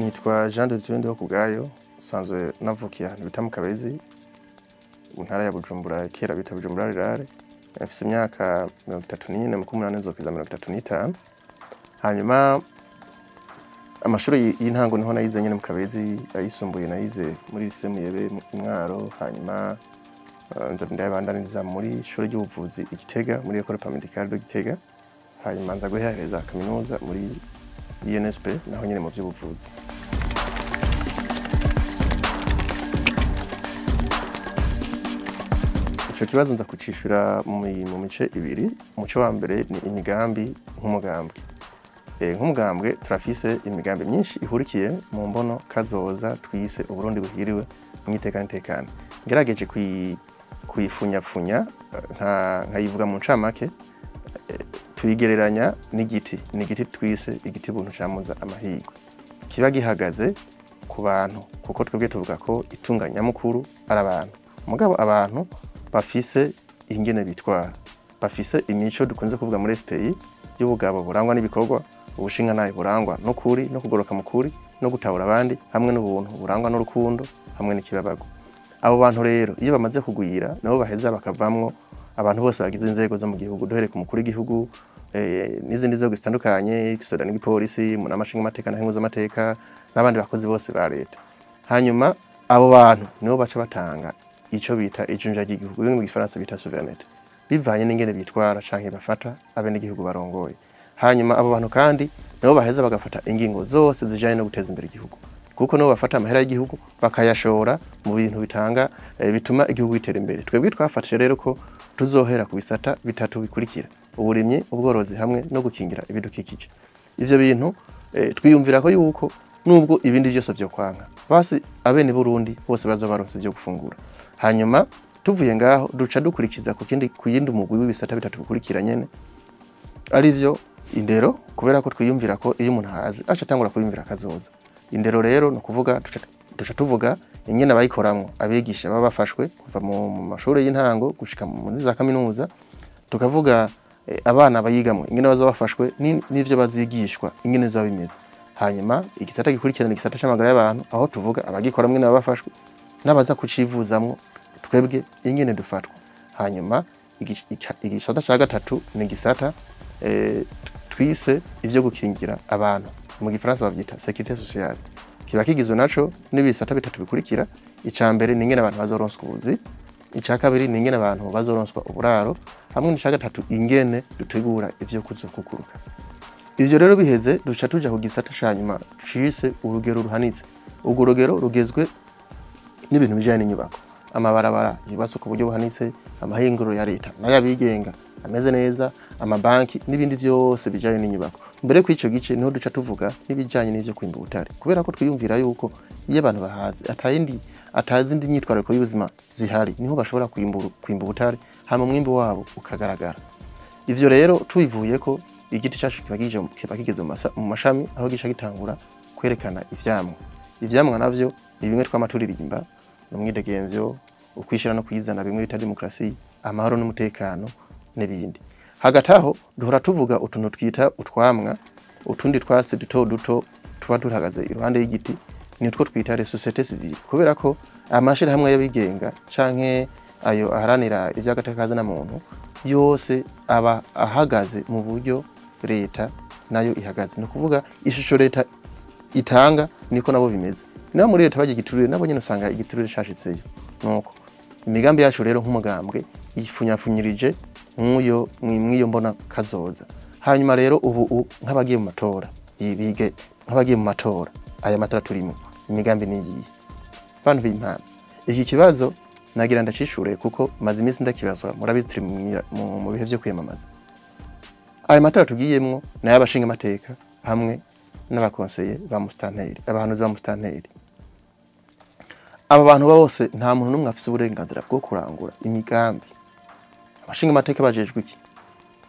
Nitwa Jean de Dieu Ndihokubwayo, sanzwe navukiye ahantu bita mu Kabezi, mu ntara ya Bujumbura, kera bita Bujumbura Rirare. Mfise imyaka 34 mu kumunani nzokwiza 35. Hanyuma amashuri y'intango niho nayize nyene mu Kabezi, ayisumbuye nayize muri lycée Muyebe mu Mwaro. Hanyuma ndabandaniza muri ishuri ry'ubuvuzi i Gitega, muri École Paramedicale de Gitega. Hanyuma nza guhereza kaminuza muri INSP naho nyene mu vy'ubuvuzi. Ico kibazo nza kucishura mu mice ibiri. Umuco wa mbere ni imigambi nk'umugambwe. Nk'umugambwe turafise imigambi myinshi ihurikiye mu mbono kazoza twise Uburundi buhiriwe mwitekane tekane. Ngerageje kuyifunya nkayivuga mu ncamake, tuyigereranya n'igiti twise igiti buntu camuza amahirwe. Kiba gihagaze ku bantu, kuko twebwe tuvuga ko itunganya mukuru ari abantu. Mugabo abantu bafise ingene bitwara, bafise imico dukunze kuvuga muri FPI y'ubugabo burangwa n'ibikorwa, ubushinga nayo burangwa n'ukuri no kugoroka mukuri no gutahura abandi, hamwe n'ubuntu burangwa n'urukundo hamwe n'ikibabago. Abo bantu rero iyo bamaze kugwira nabo baheza bakavamwo abantu bose bagize inzego zo mu gihugu, duhere ku mukuru w'igihugu, n'izindi nzego zitandukanye, igisoda n'igipolisi, mu namashinga amateka na henguza amateka, n'abandi bakozi bose ba leta. Hanyuma abo bantu nibo baca batanga ico bita ijunja ry'igihugu, bimwe mu gifaransa bita souveraineté, bivanye n'ingene bitwara canke bafata abene igihugu barongoye. Hanyuma abo bantu kandi nibo baheza bagafata ingingo zose zijanye no guteza imbere igihugu, kuko nibo bafata amahera y'igihugu bakayashora mu bintu bitanga bituma igihugu gitera imbere. Twebwe twafatije rero ko tuzohera ku bisata bitatu bikurikira: uburimyi, ubworozi hamwe no gukingira ibidukikije. Ivyo bintu twiyumvira ko yuko nubwo ibindi byose byo kwanka, basi abene Burundi bose bazobaronse byo gufungura. Hanyuma tuvuye ngaho duca dukurikiza ku yindi umugwi w'ibisata bitatu bikurikira nyene, arivyo indero, kubera ko twiyumvira ko iyo umuntu hazi aca tangura kubimvira kazoza. Indero rero no kuvuga duca tuvuga ingene abayikoramwo, abigisha baba bafashwe kuva mu mashuri y'intango gushika mu za kaminuza. Tukavuga abana bayigamwe ingene bazo bafashwe n'ivyo bazigishwa ingene zo bimeze. Hanyuma igisata gikurikirana igisata c'amagara y'abantu, aho tuvuga abagikora mwe n'abafashwe n'abaza kucivuzamwo twebwe ingene dufatwa. Hanyuma igisata ca gatatu ni igisata twise ivyo gukingira abantu, mu gifaransa bavyita sécurité sociale. Kiba kigizwe naco n'ibisata bitatu bikurikira: ica mbere ni ingene abantu bazoronswa ubuzi, ica kabiri ni ingene abantu bazoronswa uburaro, hamwe n'ica gatatu ingene dutegura ivyo kuzokukuruka. Ivyo rero biheze duca tuja ku gisata canyuma cise urugero ruhanitse. Urwo rugero rugezwe n'ibintu bijanye n'inyubako, amabarabara yubatswe ku buryo buhanitse, amahinguriro ya leta n'ayabigenga ameze neza, amabanki n'ibindi vyose bijanye n'inyubako. Mbere ko ico gice niho duca tuvuga n'ibijanye n'ivyo kwimba ubutare, kubera ko twiyumvira yuko iyo abantu bahazi atazindi myitwarariko y'ubuzima zihari, niho bashobora kwimba ubutare hama umwimbu wabo ukagaragara. Ivyo rero tubivuye ko igiti cacu kiba kigeze mu mashami, aho gica gitangura kwerekana ivyamwa. Ivyamwa navyo ni bimwe tw'amaturirimba, n'umwidegemvyo, ukwishira no kwizana, bimwe bita demokrasi, amahoro n'umutekano n'ibindi. Hagati aho duhora tuvuga utuntu twita utwamwa, utundi twatsi duto tuba turahagaze iruhande y'igiti, nitwo twita les sociétés civiles, kubera ko amashira hamwe y'abigenga canke ayo aharanira ivy'agateka na muntu yose aba ahagaze mu buryo leta nayo ihagaze. No kuvuga ishusho leta itanga niko nabo bimeze. Naho muri leta bagigiturire nabo nyene usanga igiturire cashitseyo. Nuko imigambi yacu rero nk'umugambwe ifunyafunyirije mwiyo mbona kazoza. Hanyuma rero ubu nk'abagiye mu matora, ibige nk'abagiye mu matora, aya matora turimo, imigambi niyi bantu b'impana. Iki kibazo nagira ndacishure kuko maze iminsi ndakibazwa, murabizi turi mu bihe vyo kwiyamamaza. Aya matora tugiyemwo nayo abashinga amateka hamwe n'abakonseye ba mustanteri, abantu za mustanteri. Aba bantu bose nta muntu numwe afise uburenganzira bwo kurangura imigambi. Abashinga amateka bajejwe iki?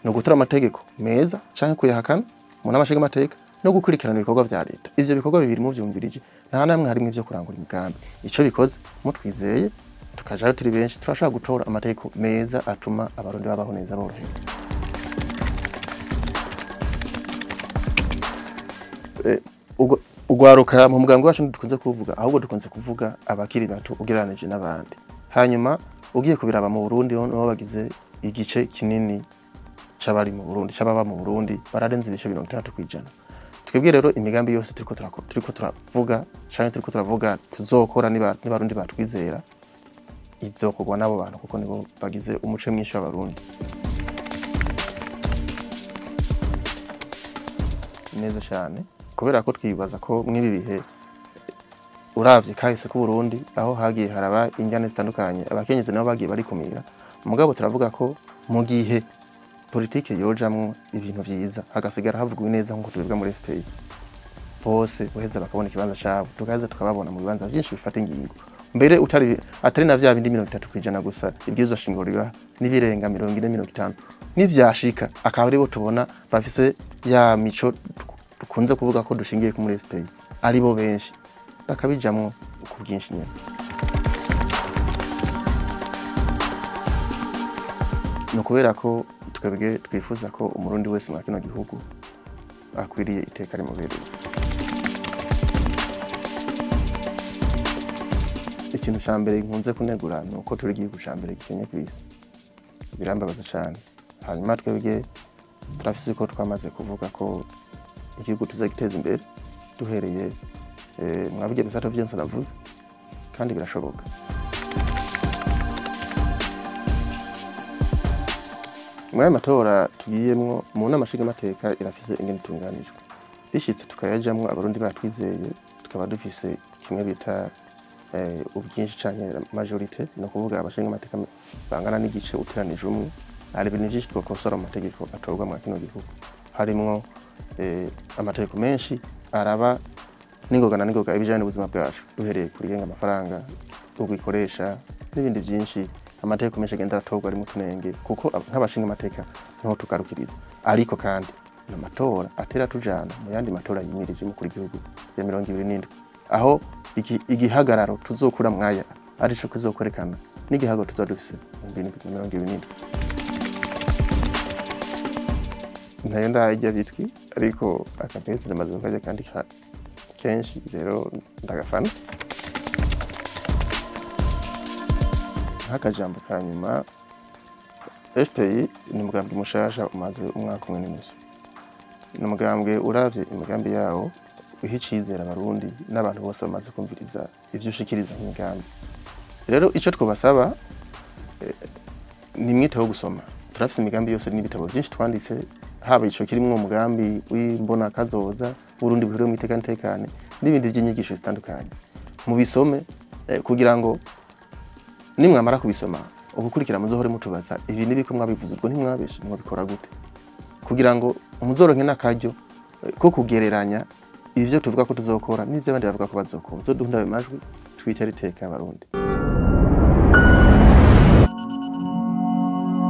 No gutora amategeko meza canke kuyahakana mu namashinga amateka no gukurikirana ibikorwa vya leta. Ivyo bikorwa bibiri mu vyumvirije, nta namwe harimo ivyo kurangura imigambi. Ico bikoze mutwizeye tukajayo turi benshi, turashaka gutora amategeko meza atuma abarundi babaho neza borohewe. ugwaruka mu mugambi wacu dukunze kuvuga ahubwo dukunze kuvuga abakiri bato ugereranije n'abandi. Hanyuma ugiye kubiraba mu Burundi no bagize igice kinini c'abari mu Burundi c'ababa mu Burundi bararenze ibisho 60%. Twebwe rero imigambi yose turiko turavuga canke turiko turavuga tuzokora nibarundi batwizera izokorwa nabo bantu kuko nibo bagize umuce mwinshi w'abarundi. Neza cyane kubera ko twibaza ko mwibi bihe uravye kahise ku Burundi aho hagiye haraba ingane zitandukanye abakenyezi nabo bagiye barikumira mugabo turavuga ko mu gihe politike yojamwo ibintu vyiza hagasigara havugwa neza nko tubivuga muri FPI bose uheza bakabona ikibanza cyabo tukaza tukababona mu bibanza byinshi bifata ingingo mbere atari na vya bindi 30% gusa ibyizo shingiro riba nibirenga 40-50 nivyashika akaba ari bo tubona bafise ya mico dukunze kuvuga ko dushingiye ku muri FPI ari bo benshi bakabijamwo ku bwinshi nyene. No kubera ko twebwe twifuza ko umurundi wese mu kino gihugu akwiriye iteka rimubereye. Ikintu ca mbere nkunze kunegura nuko turi igihugu ca mbere gikenye kw'isi birambabaza cane. Hanyuma twebwe turafise ko twamaze kuvuga ko igihugu tuzagiteza imbere duhereye mwabige bisato vyose navuze kandi birashoboka. Mwaye matora tugiyemwo mu nama nshingamateka irafise ingene itunganijwe bishitse tukayajamwo abarundi batwizeye tukaba dufise kimwe bita ubwinshi canke majorité no kuvuga abashingamateka bangana n'igice uteranije umwe hari ibintu byinshi twakosora amategeko atorwa mu kino gihugu harimwo amategeko menshi araba n'ingoga ibijanye n'ubuzima bwacu duhereye kuri genga amafaranga ubwikoresha n'ibindi byinshi amategeko menshi agenda aratorwa ari mu tunenge kuko nk'abashinga amateka niho tugarukiriza ariko kandi n'amatora atera tujana mu yandi matora yimirije mu kuri gihugu ya 2027 aho igihagararo tuzokura mwaya ari cyo kuzokorekana n'igihago tuzadufise mu 2027 ntayo ndajya bitwi ariko akapesi namaze kukaja kandi kenshi rero ndagafana hakajambo kanyuma FPI ni umugambi mushasha umaze umwaka umwe n'inusu ni umugambwe uravye imigambi yawo uhicizera abarundi n'abantu bose bamaze kumviriza ivyo ushikiriza nk'imigambi rero ico twobasaba ni mwiteho gusoma turafise imigambi yose n'ibitabo byinshi twanditse haba ico kirimwo umugambi w'imbona kazoza Burundi buhuriye mu itekane n'ibindi by'inyigisho zitandukanye mu bisome kugira ngo nimwamara kubisoma ugukurikira muzohore mutubaza ibi nibiko mwabivuze ubwo ntimwabeshe mwabikora gute kugira ngo umuzoronke n'akaryo ko kugereranya ivyo tuvuga ko tuzokora n'ivyo abandi bavuga ko bazokora zo duhunda amajwi twitere iteka abarundi.